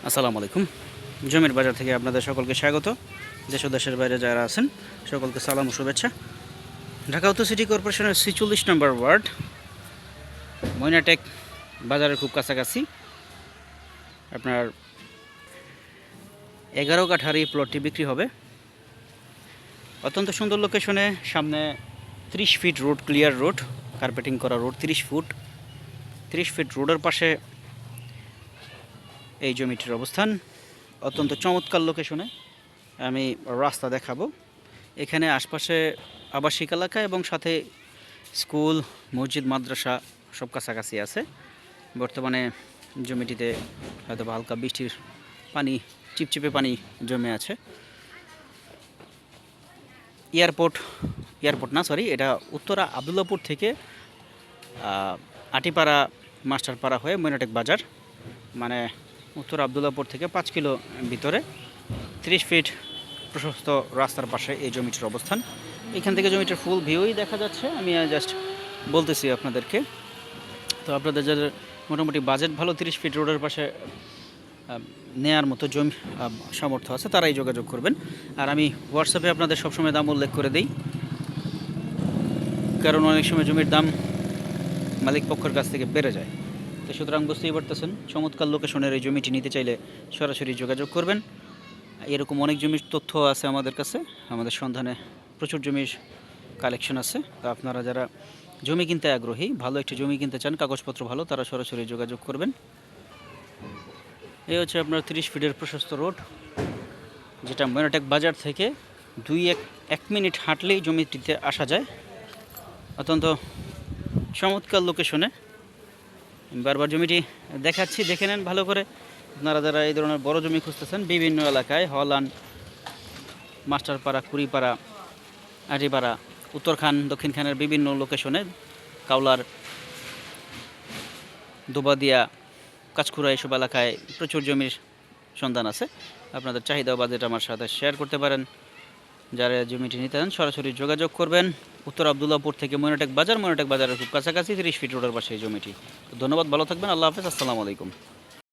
আসসালামু আলাইকুম। জমির বাজার থেকে আপনাদের সকলকে স্বাগত। দেশ ও দেশের বাইরে যারা আছেন সকলকে সালাম ও শুভেচ্ছা। ঢাকা উত্তর সিটি কর্পোরেশনের ৪৬ নম্বর ওয়ার্ড ময়নাটেক বাজারের খুব কাছাকাছি আপনার 11 কাঠার এই প্লটটি বিক্রি হবে। অত্যন্ত সুন্দর লোকেশনে, সামনে 30 fit road, clear road, carpeting করা রোড, 30 ফিট রোডের পাশে এই জমিটির অবস্থান। অত্যন্ত চমৎকার লোকেশনে আমি রাস্তা দেখাবো। এখানে আশপাশে আবাসিক এলাকা এবং সাথে স্কুল, মসজিদ, মাদ্রাসা সব কাছাকাছি আছে। বর্তমানে জমিটিতে হয়তো হালকা বৃষ্টির পানি, চিপচিপে পানি জমে আছে। এয়ারপোর্ট না, সরি, এটা উত্তরা আবদুল্লাপুর থেকে আটিপাড়া মাস্টারপাড়া হয়ে ময়নাটেক বাজার, মানে উত্তর আবদুল্লাপুর থেকে 5 কিলো ভিতরে 30 ফিট প্রশস্ত রাস্তার পাশে এই জমিটির অবস্থান। এখান থেকে জমিটির ফুল ভিউই দেখা যাচ্ছে। আমি জাস্ট বলতেছি আপনাদেরকে। তো আপনাদের যাদের মোটামুটি বাজেট ভালো, 30 ফিট রোডের পাশে নেয়ার মতো জমি সামর্থ্য আছে, তারাই যোগাযোগ করবেন। আর আমি হোয়াটসঅ্যাপে আপনাদের সবসময় দাম উল্লেখ করে দিই, কারণ অনেক সময় জমির দাম মালিক পক্ষের কাছ থেকে বেড়ে যায়। তো সুতরাং বুঝতেই পারতেছেন, চমৎকার লোকেশনের এই জমিটি নিতে চাইলে সরাসরি যোগাযোগ করবেন। এরকম অনেক জমির তথ্য আছে আমাদের কাছে, আমাদের সন্ধানে প্রচুর জমির কালেকশন আছে। তো আপনারা যারা জমি কিনতে আগ্রহী, ভালো একটি জমি কিনতে চান, কাগজপত্র ভালো, তারা সরাসরি যোগাযোগ করবেন। এই হচ্ছে আপনার 30 ফিটের প্রশস্ত রোড, যেটা ময়নাটেক বাজার থেকে 1 মিনিট হাঁটলেই জমিটিতে আসা যায়। অত্যন্ত চমৎকার লোকেশনে বারবার জমিটি দেখাচ্ছি, দেখে নেন ভালো করে। আপনারা যারা এই ধরনের বড় জমি খুঁজতেছেন, বিভিন্ন এলাকায় হলান, মাস্টারপাড়া, কুড়িপাড়া, আটিপাড়া, উত্তরখান, দক্ষিণখানের বিভিন্ন লোকেশনে, কাউলার, দুবাদিয়া, কাঁচকুড়া, এসব এলাকায় প্রচুর জমির সন্ধান আছে। আপনাদের চাহিদা ও বাজেট আমার সাথে শেয়ার করতে পারেন। যারা জমিটি নিতে চান সরাসরি যোগাযোগ করবেন। উত্তর আবদুল্লাপুর থেকে ময়নাটেক বাজারের খুব কাছাকাছি 30 ফিট রোডের পাশে এই জমিটি। ধন্যবাদ, ভালো থাকবেন, আল্লাহ হাফেজ, আসসালামু আলাইকুম।